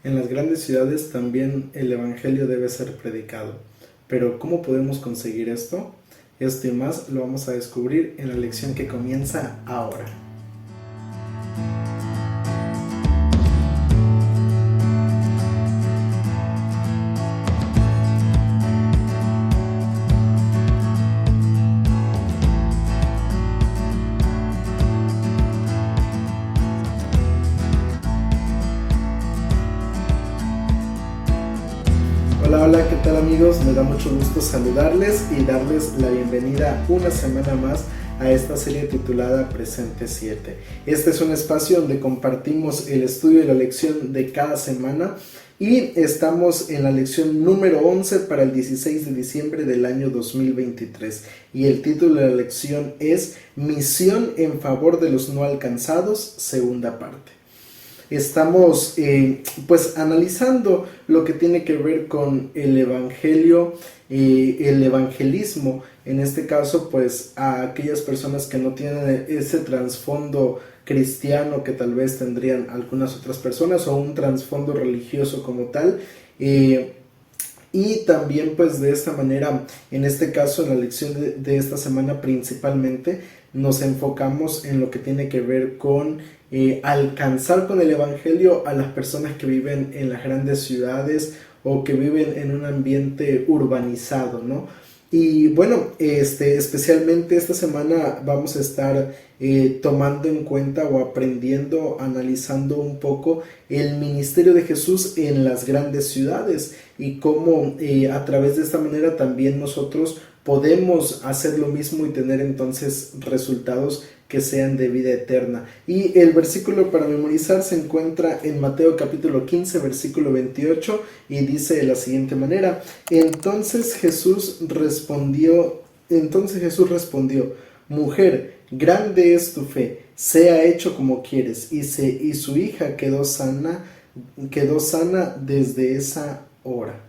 En las grandes ciudades también el Evangelio debe ser predicado. Pero ¿cómo podemos conseguir esto? Esto y más lo vamos a descubrir en la lección que comienza ahora. Hola, hola, ¿qué tal amigos? Me da mucho gusto saludarles y darles la bienvenida una semana más a esta serie titulada Presente 7. Este es un espacio donde compartimos el estudio y la lección de cada semana y estamos en la lección número 11 para el 16 de diciembre del año 2023 y el título de la lección es Misión en favor de los no alcanzados, segunda parte. Estamos pues analizando lo que tiene que ver con el evangelio, el evangelismo, en este caso pues a aquellas personas que no tienen ese trasfondo cristiano que tal vez tendrían algunas otras personas o un trasfondo religioso como tal. Y también pues de esta manera, en este caso en la lección de esta semana principalmente, nos enfocamos en lo que tiene que ver con alcanzar con el evangelio a las personas que viven en las grandes ciudades o que viven en un ambiente urbanizado, ¿no? Y bueno, especialmente esta semana vamos a estar tomando en cuenta o aprendiendo, analizando un poco el ministerio de Jesús en las grandes ciudades y cómo a través de esta manera también nosotros podemos hacer lo mismo y tener entonces resultados que sean de vida eterna. Y el versículo para memorizar se encuentra en Mateo capítulo 15, versículo 28 y dice de la siguiente manera: Entonces Jesús respondió, Mujer, grande es tu fe, sea hecho como quieres. Y su hija quedó sana desde esa hora.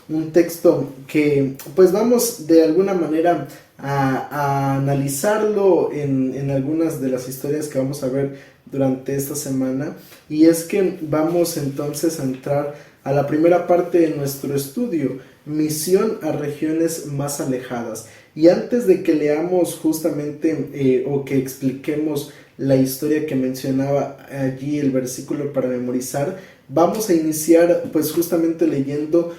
Un texto que pues vamos de alguna manera a analizarlo en algunas de las historias que vamos a ver durante esta semana, y es que vamos entonces a entrar a la primera parte de nuestro estudio, misión a regiones más alejadas. Y antes de que leamos justamente o que expliquemos la historia que mencionaba allí el versículo para memorizar, vamos a iniciar pues justamente leyendo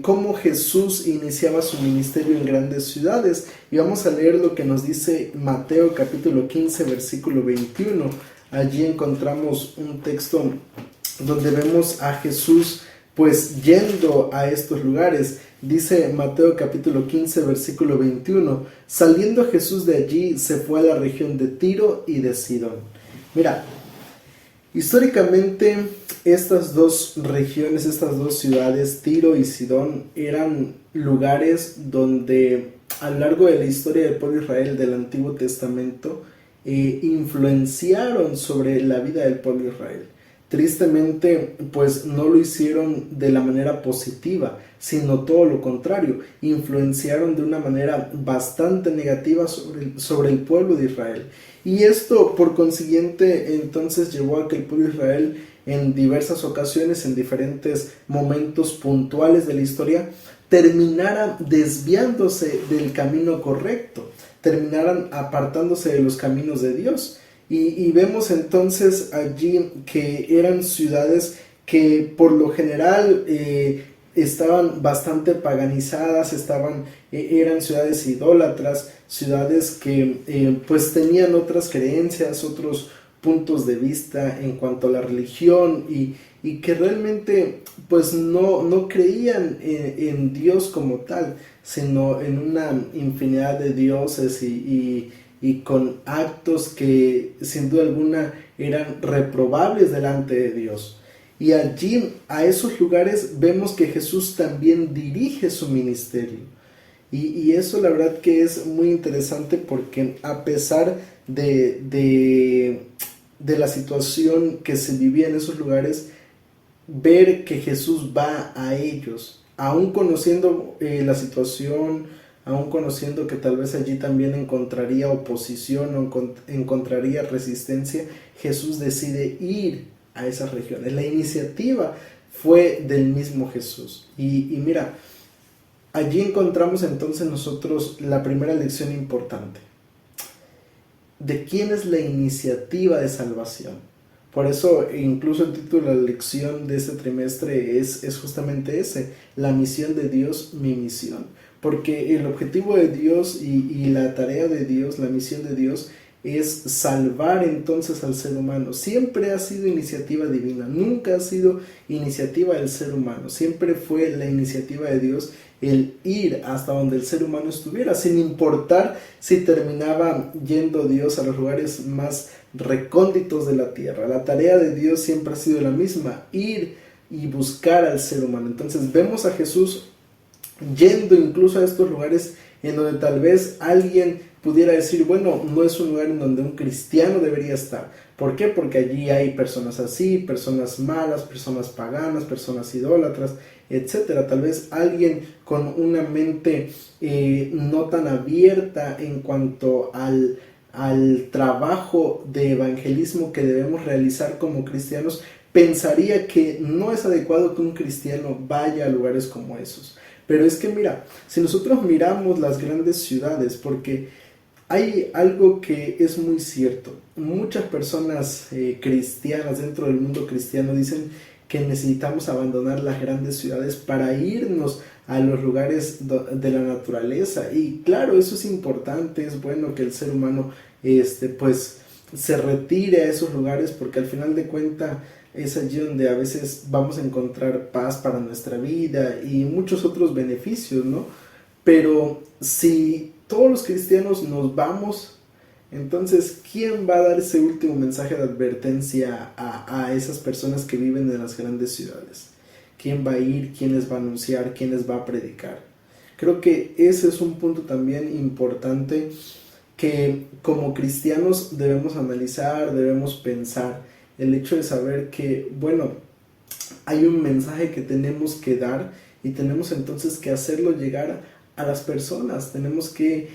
cómo Jesús iniciaba su ministerio en grandes ciudades, y vamos a leer lo que nos dice Mateo capítulo 15 versículo 21. Allí encontramos un texto donde vemos a Jesús pues yendo a estos lugares. Dice Mateo capítulo 15 versículo 21: Saliendo Jesús de allí se fue a la región de Tiro y de Sidón. Mira, históricamente estas dos regiones, estas dos ciudades, Tiro y Sidón, eran lugares donde a lo largo de la historia del pueblo de Israel del Antiguo Testamento influenciaron sobre la vida del pueblo de Israel. Tristemente, pues no lo hicieron de la manera positiva, sino todo lo contrario, influenciaron de una manera bastante negativa sobre el pueblo de Israel. Y esto, por consiguiente, entonces llevó a que el pueblo de Israel en diversas ocasiones, en diferentes momentos puntuales de la historia, terminara desviándose del camino correcto, terminaran apartándose de los caminos de Dios. Y vemos entonces allí que eran ciudades que por lo general estaban bastante paganizadas, eran ciudades idólatras, ciudades que pues tenían otras creencias, otros puntos de vista en cuanto a la religión, y que realmente pues no creían en Dios como tal, sino en una infinidad de dioses y con actos que sin duda alguna eran reprobables delante de Dios. Y allí, a esos lugares, vemos que Jesús también dirige su ministerio. Y eso la verdad que es muy interesante, porque a pesar de la situación que se vivía en esos lugares, ver que Jesús va a ellos, aún conociendo la situación, aún conociendo que tal vez allí también encontraría oposición o encontraría resistencia, Jesús decide ir a a esas regiones. La iniciativa fue del mismo Jesús. Y mira, allí encontramos entonces nosotros la primera lección importante. ¿De quién es la iniciativa de salvación? Por eso incluso el título de la lección de este trimestre es justamente ese: la misión de Dios, mi misión. Porque el objetivo de Dios y la tarea de Dios, la misión de Dios, es salvar entonces al ser humano. Siempre ha sido iniciativa divina, nunca ha sido iniciativa del ser humano. Siempre fue la iniciativa de Dios el ir hasta donde el ser humano estuviera, sin importar si terminaba yendo Dios a los lugares más recónditos de la tierra. La tarea de Dios siempre ha sido la misma: ir y buscar al ser humano. Entonces vemos a Jesús yendo incluso a estos lugares en donde tal vez alguien pudiera decir, bueno, no es un lugar en donde un cristiano debería estar. ¿Por qué? Porque allí hay personas así, personas malas, personas paganas, personas idólatras, etcétera. Tal vez alguien con una mente no tan abierta en cuanto al trabajo de evangelismo que debemos realizar como cristianos, pensaría que no es adecuado que un cristiano vaya a lugares como esos. Pero es que mira, si nosotros miramos las grandes ciudades, porque hay algo que es muy cierto, muchas personas cristianas dentro del mundo cristiano dicen que necesitamos abandonar las grandes ciudades para irnos a los lugares de la naturaleza. Y claro, eso es importante, es bueno que el ser humano pues se retire a esos lugares, porque al final de cuentas es allí donde a veces vamos a encontrar paz para nuestra vida y muchos otros beneficios, ¿no? Pero si todos los cristianos nos vamos, entonces ¿quién va a dar ese último mensaje de advertencia a esas personas que viven en las grandes ciudades? ¿Quién va a ir? ¿Quién les va a anunciar? ¿Quién les va a predicar? Creo que ese es un punto también importante que como cristianos debemos analizar, debemos pensar. El hecho de saber que, bueno, hay un mensaje que tenemos que dar y tenemos entonces que hacerlo llegar a las personas. Tenemos que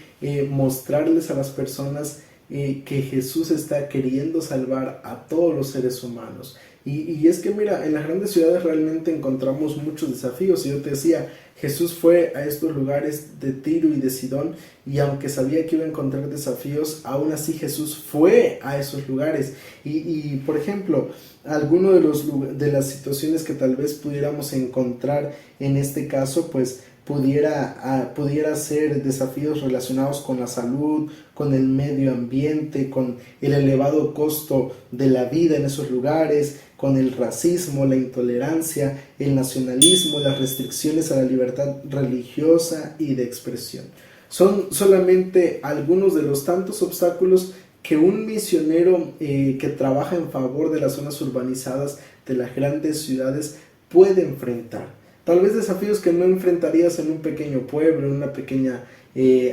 mostrarles a las personas que Jesús está queriendo salvar a todos los seres humanos. Y es que mira, en las grandes ciudades realmente encontramos muchos desafíos. Y yo te decía, Jesús fue a estos lugares de Tiro y de Sidón, y aunque sabía que iba a encontrar desafíos, aún así Jesús fue a esos lugares. Y por ejemplo, alguno de las situaciones que tal vez pudiéramos encontrar en este caso, pues pudiera ser desafíos relacionados con la salud, con el medio ambiente, con el elevado costo de la vida en esos lugares, con el racismo, la intolerancia, el nacionalismo, las restricciones a la libertad religiosa y de expresión. Son solamente algunos de los tantos obstáculos que un misionero que trabaja en favor de las zonas urbanizadas de las grandes ciudades puede enfrentar. Tal vez desafíos que no enfrentarías en un pequeño pueblo, en una pequeña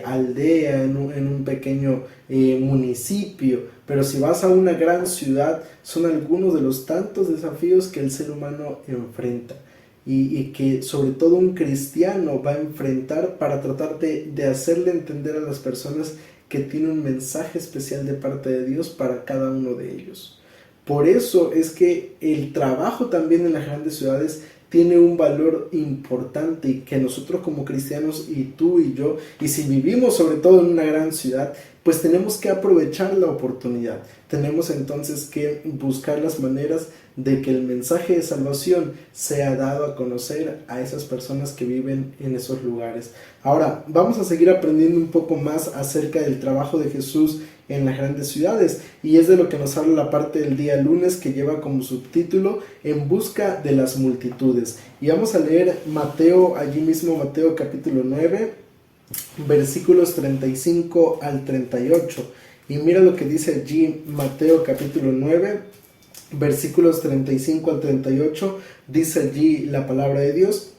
aldea, en un pequeño municipio, pero si vas a una gran ciudad, son algunos de los tantos desafíos que el ser humano enfrenta y que sobre todo un cristiano va a enfrentar para tratar de hacerle entender a las personas que tiene un mensaje especial de parte de Dios para cada uno de ellos. Por eso es que el trabajo también en las grandes ciudades tiene un valor importante, y que nosotros como cristianos, y tú y yo, y si vivimos sobre todo en una gran ciudad, pues tenemos que aprovechar la oportunidad. Tenemos entonces que buscar las maneras de que el mensaje de salvación sea dado a conocer a esas personas que viven en esos lugares. Ahora, vamos a seguir aprendiendo un poco más acerca del trabajo de Jesús en las grandes ciudades, y es de lo que nos habla la parte del día lunes, que lleva como subtítulo En busca de las multitudes. Y vamos a leer Mateo, allí mismo Mateo capítulo 9, versículos 35 al 38. Y mira lo que dice allí Mateo capítulo 9, versículos 35 al 38. Dice allí la palabra de Dios: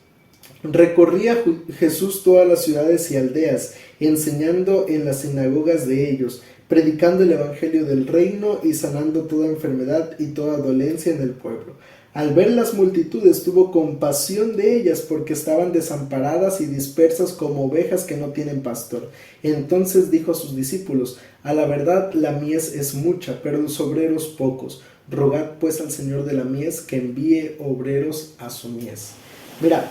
Recorría Jesús todas las ciudades y aldeas, enseñando en las sinagogas de ellos, predicando el evangelio del reino y sanando toda enfermedad y toda dolencia en el pueblo. Al ver las multitudes, tuvo compasión de ellas, porque estaban desamparadas y dispersas como ovejas que no tienen pastor. Entonces dijo a sus discípulos: A la verdad la mies es mucha, pero los obreros pocos. Rogad pues al Señor de la mies que envíe obreros a su mies. Mira,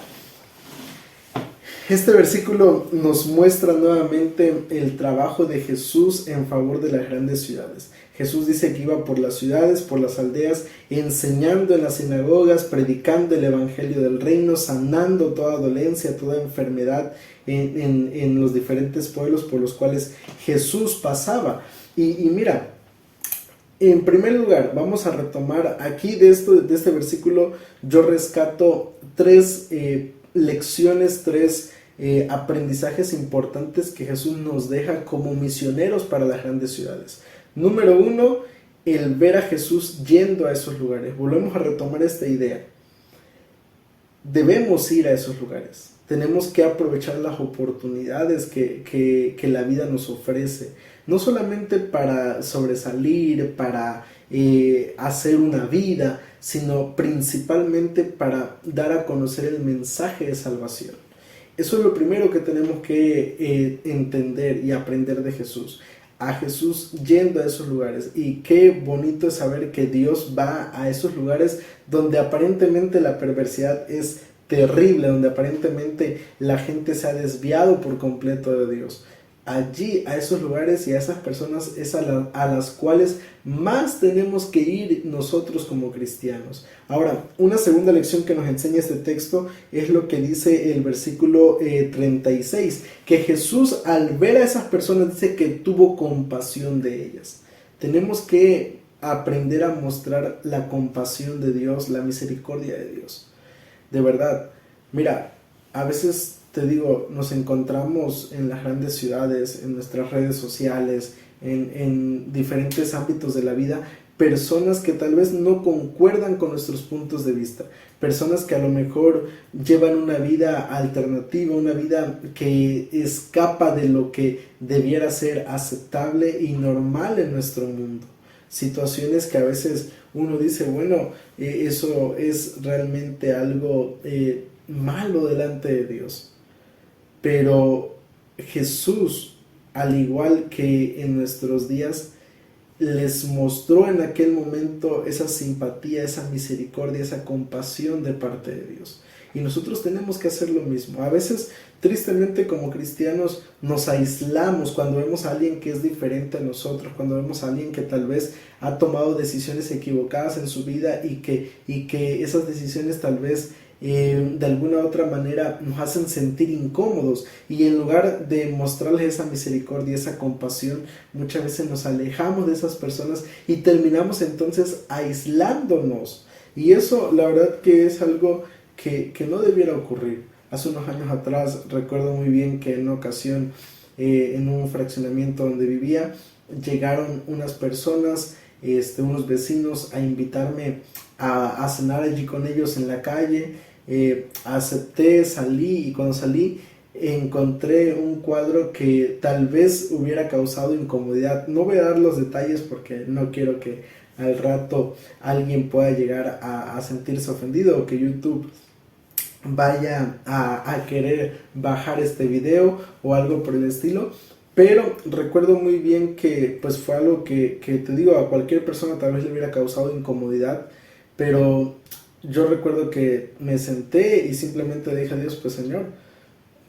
este versículo nos muestra nuevamente el trabajo de Jesús en favor de las grandes ciudades. Jesús dice que iba por las ciudades, por las aldeas, enseñando en las sinagogas, predicando el evangelio del reino, sanando toda dolencia, toda enfermedad en los diferentes pueblos por los cuales Jesús pasaba. Y mira, en primer lugar, vamos a retomar aquí de este versículo, yo rescato tres lecciones, tres aprendizajes importantes que Jesús nos deja como misioneros para las grandes ciudades. Número uno, el ver a Jesús yendo a esos lugares. Volvemos a retomar esta idea. Debemos ir a esos lugares. Tenemos que aprovechar las oportunidades que la vida nos ofrece. No solamente para sobresalir, para hacer una vida, sino principalmente para dar a conocer el mensaje de salvación. Eso es lo primero que tenemos que entender y aprender de Jesús. A Jesús yendo a esos lugares, y qué bonito es saber que Dios va a esos lugares donde aparentemente la perversidad es terrible, donde aparentemente la gente se ha desviado por completo de Dios. Allí, a esos lugares y a esas personas es a las cuales más tenemos que ir nosotros como cristianos. Ahora, una segunda lección que nos enseña este texto es lo que dice el versículo 36, que Jesús al ver a esas personas dice que tuvo compasión de ellas. Tenemos que aprender a mostrar la compasión de Dios, la misericordia de Dios. De verdad, mira, a veces te digo, nos encontramos en las grandes ciudades, en nuestras redes sociales, en diferentes ámbitos de la vida, personas que tal vez no concuerdan con nuestros puntos de vista, personas que a lo mejor llevan una vida alternativa, una vida que escapa de lo que debiera ser aceptable y normal en nuestro mundo. Situaciones que a veces uno dice, bueno, eso es realmente algo malo delante de Dios. Pero Jesús, al igual que en nuestros días, les mostró en aquel momento esa simpatía, esa misericordia, esa compasión de parte de Dios. Y nosotros tenemos que hacer lo mismo. A veces, tristemente, como cristianos, nos aislamos cuando vemos a alguien que es diferente a nosotros, cuando vemos a alguien que tal vez ha tomado decisiones equivocadas en su vida y que esas decisiones tal vez de alguna u otra manera nos hacen sentir incómodos, y en lugar de mostrarles esa misericordia, esa compasión, muchas veces nos alejamos de esas personas y terminamos entonces aislándonos, y eso la verdad que es algo que no debiera ocurrir. Hace unos años atrás recuerdo muy bien que en una ocasión en un fraccionamiento donde vivía llegaron unas personas, unos vecinos, a invitarme a cenar allí con ellos en la calle. Acepté, salí, y cuando salí encontré un cuadro que tal vez hubiera causado incomodidad. No voy a dar los detalles porque no quiero que al rato alguien pueda llegar a sentirse ofendido, o que YouTube vaya a querer bajar este video o algo por el estilo. Pero recuerdo muy bien que pues fue algo que te digo, a cualquier persona tal vez le hubiera causado incomodidad, pero yo recuerdo que me senté y simplemente dije a Dios, pues Señor,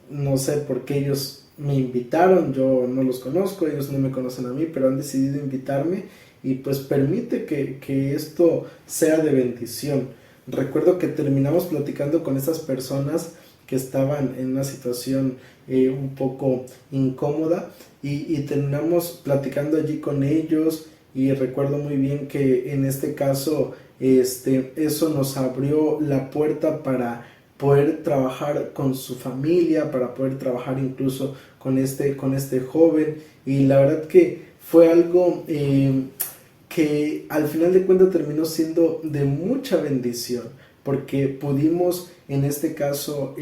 no sé por qué ellos me invitaron, yo no los conozco, ellos no me conocen a mí, pero han decidido invitarme, y pues permite que esto sea de bendición. Recuerdo que terminamos platicando con estas personas que estaban en una situación un poco incómoda, y terminamos platicando allí con ellos, y recuerdo muy bien que en este caso eso nos abrió la puerta para poder trabajar con su familia, para poder trabajar incluso con este joven, y la verdad que fue algo que al final de cuentas terminó siendo de mucha bendición, porque pudimos en este caso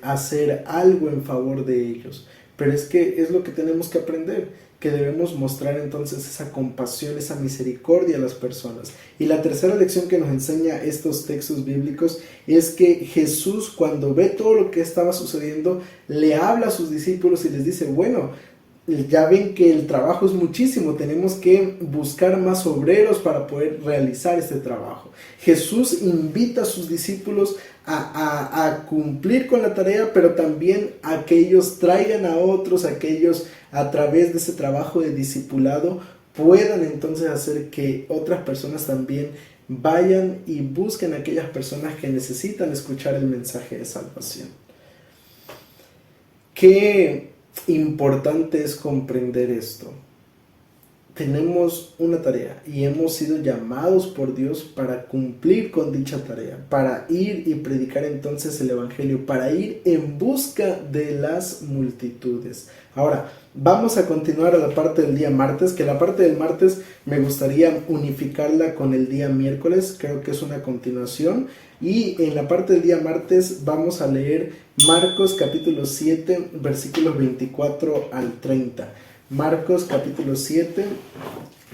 hacer algo en favor de ellos. Pero es que es lo que tenemos que aprender, que debemos mostrar entonces esa compasión, esa misericordia a las personas. Y la tercera lección que nos enseña estos textos bíblicos es que Jesús, cuando ve todo lo que estaba sucediendo, le habla a sus discípulos y les dice, bueno, ya ven que el trabajo es muchísimo, tenemos que buscar más obreros para poder realizar este trabajo. Jesús invita a sus discípulos a cumplir con la tarea, pero también a que ellos traigan a otros, a que ellos a través de ese trabajo de discipulado puedan entonces hacer que otras personas también vayan y busquen a aquellas personas que necesitan escuchar el mensaje de salvación. Qué importante es comprender esto. Tenemos una tarea y hemos sido llamados por Dios para cumplir con dicha tarea, para ir y predicar entonces el Evangelio, para ir en busca de las multitudes. Ahora, vamos a continuar a la parte del día martes, que la parte del martes me gustaría unificarla con el día miércoles, creo que es una continuación, y en la parte del día martes vamos a leer Marcos capítulo 7, versículos 24 al 30. Marcos capítulo 7,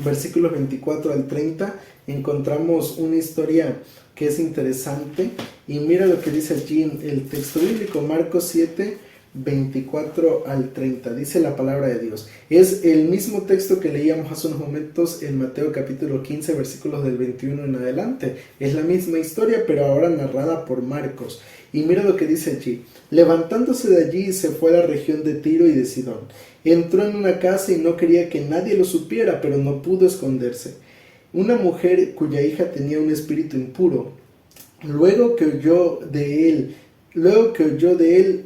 versículos 24 al 30, encontramos una historia que es interesante y mira lo que dice allí el texto bíblico, Marcos 7, 24 al 30, dice la palabra de Dios. Es el mismo texto que leíamos hace unos momentos en Mateo capítulo 15, versículos del 21 en adelante. Es la misma historia, pero ahora narrada por Marcos. Y mira lo que dice allí. Levantándose de allí se fue a la región de Tiro y de Sidón. Entró en una casa y no quería que nadie lo supiera, pero no pudo esconderse. Una mujer cuya hija tenía un espíritu impuro, luego que oyó de él,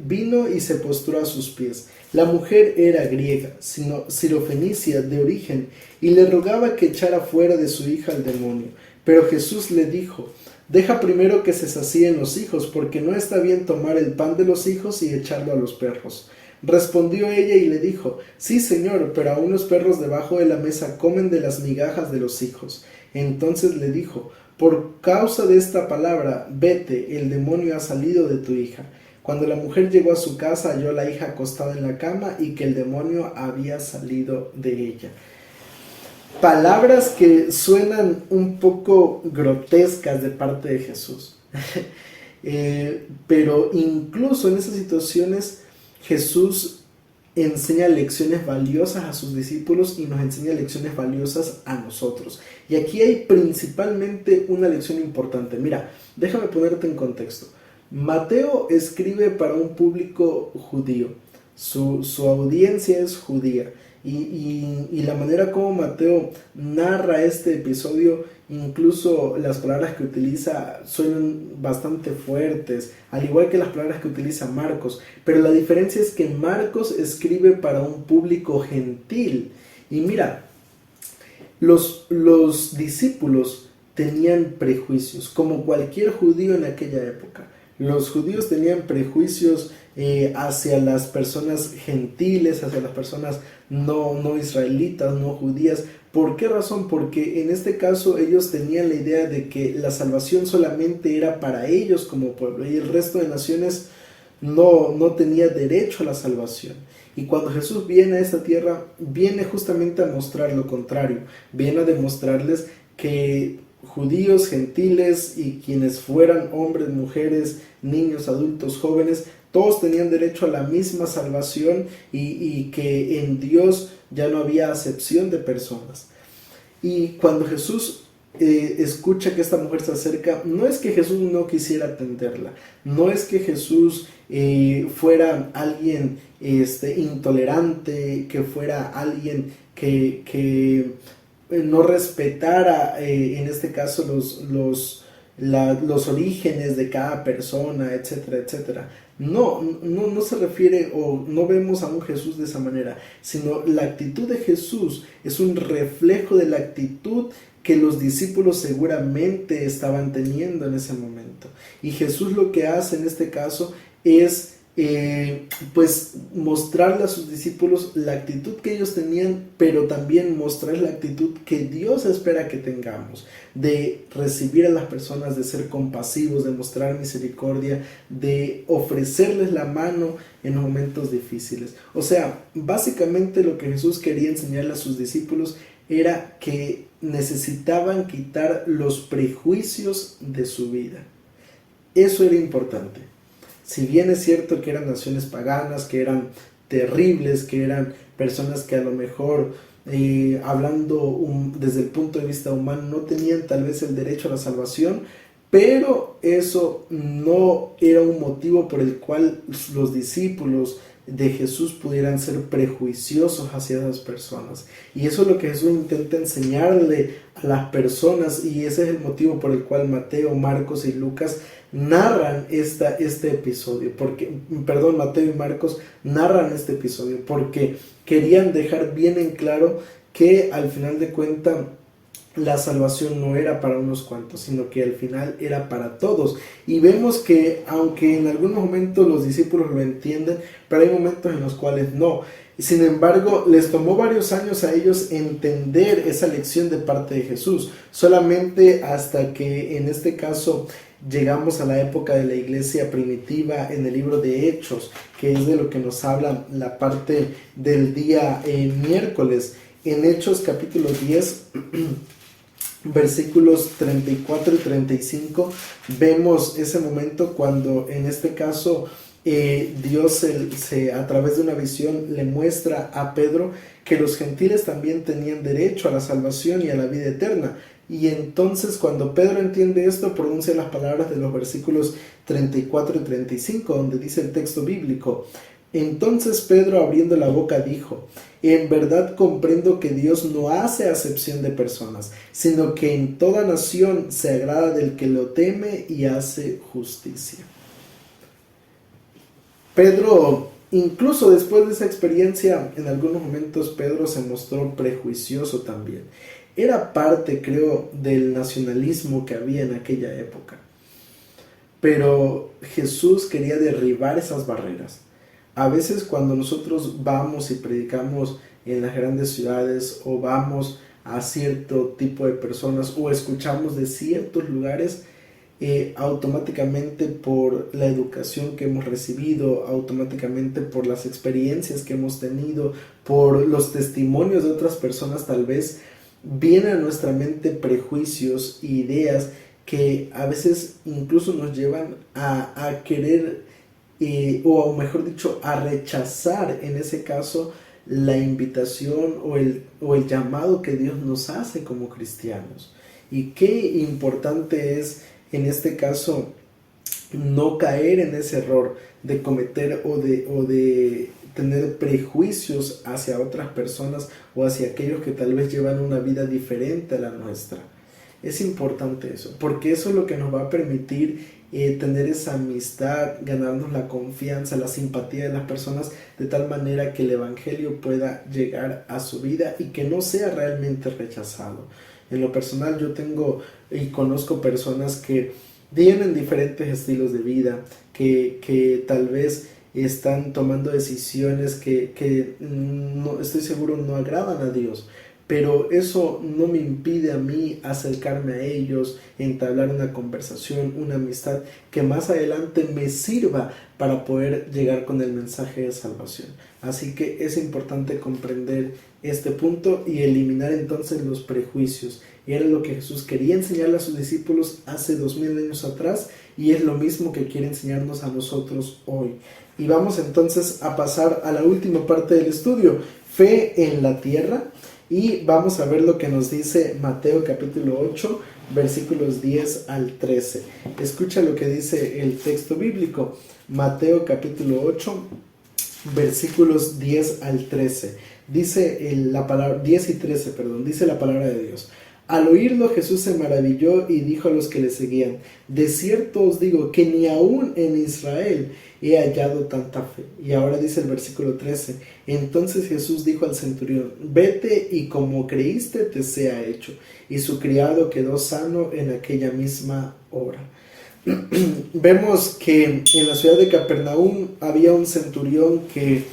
vino y se postró a sus pies. La mujer era griega, sirofenicia de origen, y le rogaba que echara fuera de su hija al demonio. Pero Jesús le dijo: deja primero que se sacíen los hijos, porque no está bien tomar el pan de los hijos y echarlo a los perros. Respondió ella y le dijo: sí, Señor, pero aún los perros debajo de la mesa comen de las migajas de los hijos. Entonces le dijo: por causa de esta palabra, vete, el demonio ha salido de tu hija. Cuando la mujer llegó a su casa, halló a la hija acostada en la cama y que el demonio había salido de ella. Palabras que suenan un poco grotescas de parte de Jesús. Pero incluso en esas situaciones Jesús enseña lecciones valiosas a sus discípulos y nos enseña lecciones valiosas a nosotros. Y aquí hay principalmente una lección importante. Mira, déjame ponerte en contexto. Mateo escribe para un público judío. Su audiencia es judía. Y la manera como Mateo narra este episodio, incluso las palabras que utiliza suenan bastante fuertes, al igual que las palabras que utiliza Marcos. Pero la diferencia es que Marcos escribe para un público gentil. Y mira, los discípulos tenían prejuicios, como cualquier judío en aquella época. Los judíos tenían prejuicios hacia las personas gentiles, hacia las personas no israelitas, no judías. ¿Por qué razón? Porque en este caso ellos tenían la idea de que la salvación solamente era para ellos como pueblo y el resto de naciones no tenía derecho a la salvación. Y cuando Jesús viene a esta tierra, viene justamente a mostrar lo contrario, viene a demostrarles que judíos, gentiles y quienes fueran hombres, mujeres, niños, adultos, jóvenes, todos tenían derecho a la misma salvación y que en Dios ya no había acepción de personas. Y cuando Jesús escucha que esta mujer se acerca, no es que Jesús no quisiera atenderla, no es que Jesús fuera alguien intolerante, que fuera alguien que no respetara en este caso los orígenes de cada persona, etcétera, etcétera. No se refiere o no vemos a un Jesús de esa manera, sino la actitud de Jesús es un reflejo de la actitud que los discípulos seguramente estaban teniendo en ese momento. Y Jesús lo que hace en este caso es pues mostrarle a sus discípulos la actitud que ellos tenían, pero también mostrar la actitud que Dios espera que tengamos, de recibir a las personas, de ser compasivos, de mostrar misericordia, de ofrecerles la mano en momentos difíciles. O sea, básicamente lo que Jesús quería enseñarle a sus discípulos era que necesitaban quitar los prejuicios de su vida. Eso era importante. Si bien es cierto que eran naciones paganas, que eran terribles, que eran personas que a lo mejor, hablando desde el punto de vista humano, no tenían tal vez el derecho a la salvación, pero eso no era un motivo por el cual los discípulos de Jesús pudieran ser prejuiciosos hacia esas personas. Y eso es lo que Jesús intenta enseñarle a las personas, y ese es el motivo por el cual Mateo, Marcos y Lucas narran este episodio, Mateo y Marcos narran este episodio porque querían dejar bien en claro que al final de cuentas la salvación no era para unos cuantos, sino que al final era para todos. Y vemos que aunque en algunos momentos los discípulos lo entienden, pero hay momentos en los cuales no. Sin embargo, les tomó varios años a ellos entender esa lección de parte de Jesús, solamente hasta que en este caso llegamos a la época de la iglesia primitiva en el libro de Hechos, que es de lo que nos habla la parte del día miércoles. En Hechos capítulo 10, versículos 34 y 35, vemos ese momento cuando en este caso Dios a través de una visión le muestra a Pedro que los gentiles también tenían derecho a la salvación y a la vida eterna. Y entonces cuando Pedro entiende esto, pronuncia las palabras de los versículos 34 y 35, donde dice el texto bíblico: entonces Pedro, abriendo la boca, dijo: en verdad comprendo que Dios no hace acepción de personas, sino que en toda nación se agrada del que lo teme y hace justicia. Pedro, incluso después de esa experiencia, en algunos momentos Pedro se mostró prejuicioso también. Era parte, creo, del nacionalismo que había en aquella época. Pero Jesús quería derribar esas barreras. A veces cuando nosotros vamos y predicamos en las grandes ciudades, o vamos a cierto tipo de personas, o escuchamos de ciertos lugares, automáticamente por la educación que hemos recibido, automáticamente por las experiencias que hemos tenido, por los testimonios de otras personas, tal vez vienen a nuestra mente prejuicios e ideas que a veces incluso nos llevan a querer, o mejor dicho, a rechazar en ese caso la invitación o el llamado que Dios nos hace como cristianos. Y qué importante es en este caso no caer en ese error de cometer o de tener prejuicios hacia otras personas o hacia aquellos que tal vez llevan una vida diferente a la nuestra. Es importante eso, porque eso es lo que nos va a permitir tener esa amistad, ganarnos la confianza, la simpatía de las personas, de tal manera que el evangelio pueda llegar a su vida y que no sea realmente rechazado. En lo personal, yo tengo y conozco personas que tienen diferentes estilos de vida, que tal vez están tomando decisiones que no, estoy seguro no agradan a Dios, pero eso no me impide a mí acercarme a ellos, entablar una conversación, una amistad que más adelante me sirva para poder llegar con el mensaje de salvación. Así que es importante comprender este punto y eliminar entonces los prejuicios. Y era lo que Jesús quería enseñarle a sus discípulos hace 2000 años atrás, y es lo mismo que quiere enseñarnos a nosotros hoy. Y vamos entonces a pasar a la última parte del estudio, fe en la tierra. Y vamos a ver lo que nos dice Mateo capítulo 8, versículos 10 al 13. Escucha lo que dice el texto bíblico. Mateo capítulo 8, versículos 10 al 13. Dice la palabra, 10 y 13, perdón, dice la palabra de Dios. Al oírlo, Jesús se maravilló y dijo a los que le seguían: de cierto os digo que ni aún en Israel he hallado tanta fe. Y ahora dice el versículo 13: entonces Jesús dijo al centurión: vete y como creíste te sea hecho. Y su criado quedó sano en aquella misma hora. Vemos que en la ciudad de Capernaum había un centurión que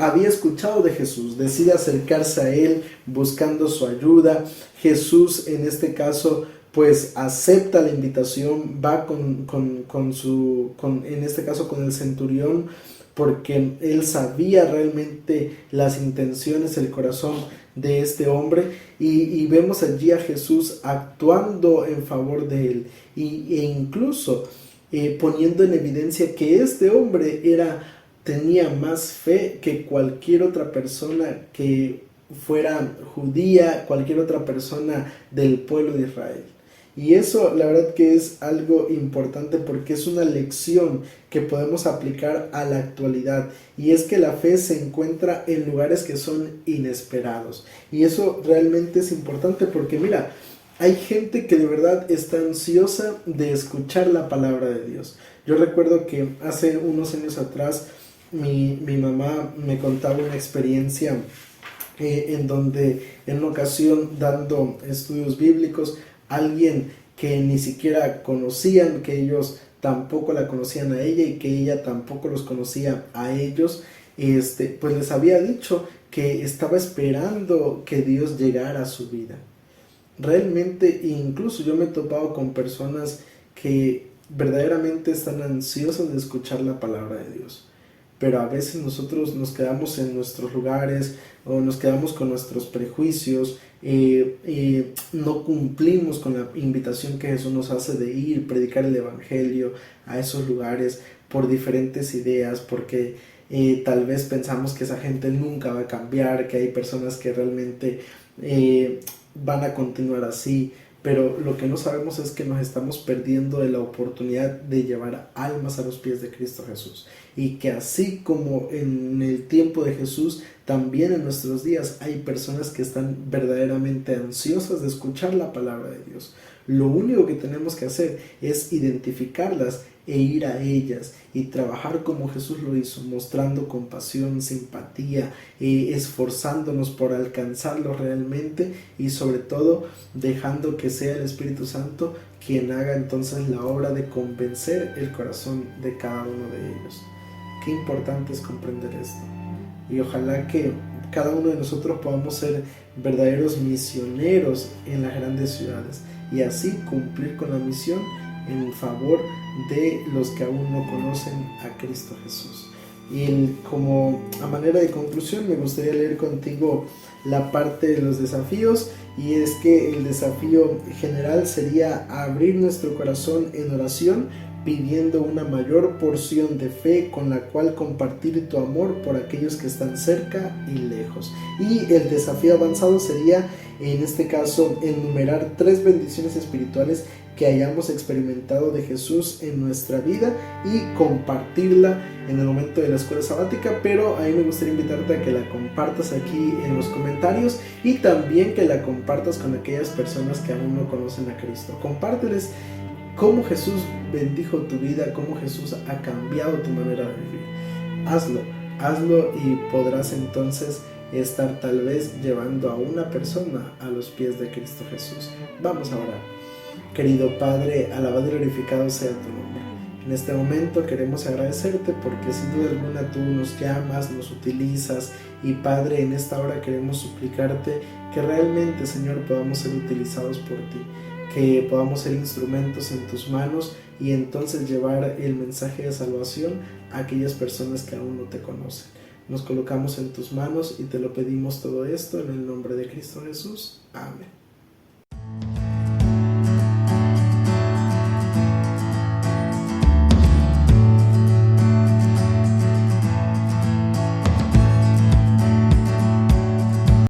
había escuchado de Jesús, decide acercarse a él buscando su ayuda. Jesús en este caso pues acepta la invitación, va en este caso con el centurión, porque él sabía realmente las intenciones, el corazón de este hombre, y vemos allí a Jesús actuando en favor de él, e incluso poniendo en evidencia que este hombre tenía más fe que cualquier otra persona que fuera judía, cualquier otra persona del pueblo de Israel. Y eso la verdad que es algo importante porque es una lección que podemos aplicar a la actualidad. Y es que la fe se encuentra en lugares que son inesperados. Y eso realmente es importante porque mira, hay gente que de verdad está ansiosa de escuchar la palabra de Dios. Yo recuerdo que hace unos años atrás mi mamá me contaba una experiencia en donde en una ocasión dando estudios bíblicos, alguien que ni siquiera conocían, que ellos tampoco la conocían a ella y que ella tampoco los conocía a ellos, pues les había dicho que estaba esperando que Dios llegara a su vida. Realmente, incluso yo me he topado con personas que verdaderamente están ansiosas de escuchar la palabra de Dios, pero a veces nosotros nos quedamos en nuestros lugares o nos quedamos con nuestros prejuicios, no cumplimos con la invitación que Jesús nos hace de ir, predicar el evangelio a esos lugares por diferentes ideas, porque tal vez pensamos que esa gente nunca va a cambiar, que hay personas que realmente van a continuar así, pero lo que no sabemos es que nos estamos perdiendo de la oportunidad de llevar almas a los pies de Cristo Jesús, y que así como en el tiempo de Jesús, también en nuestros días hay personas que están verdaderamente ansiosas de escuchar la palabra de Dios. Lo único que tenemos que hacer es identificarlas e ir a ellas y trabajar como Jesús lo hizo, mostrando compasión, simpatía, esforzándonos por alcanzarlo realmente y sobre todo dejando que sea el Espíritu Santo quien haga entonces la obra de convencer el corazón de cada uno de ellos. Qué importante es comprender esto, y ojalá que cada uno de nosotros podamos ser verdaderos misioneros en las grandes ciudades y así cumplir con la misión en favor de los que aún no conocen a Cristo Jesús. Y como a manera de conclusión me gustaría leer contigo la parte de los desafíos, y es que el desafío general sería abrir nuestro corazón en oración, pidiendo una mayor porción de fe con la cual compartir tu amor por aquellos que están cerca y lejos. Y el desafío avanzado sería, en este caso, enumerar 3 bendiciones espirituales que hayamos experimentado de Jesús en nuestra vida y compartirla en el momento de la escuela sabática. Pero a mí me gustaría invitarte a que la compartas aquí en los comentarios y también que la compartas con aquellas personas que aún no conocen a Cristo. Compárteles cómo Jesús bendijo tu vida, cómo Jesús ha cambiado tu manera de vivir. Hazlo y podrás entonces estar tal vez llevando a una persona a los pies de Cristo Jesús. Vamos a orar. Querido Padre, alabado y glorificado sea tu nombre. En este momento queremos agradecerte porque sin duda alguna tú nos llamas, nos utilizas, y Padre, en esta hora queremos suplicarte que realmente, Señor, podamos ser utilizados por ti, que podamos ser instrumentos en tus manos y entonces llevar el mensaje de salvación a aquellas personas que aún no te conocen. Nos colocamos en tus manos y te lo pedimos todo esto en el nombre de Cristo Jesús. Amén.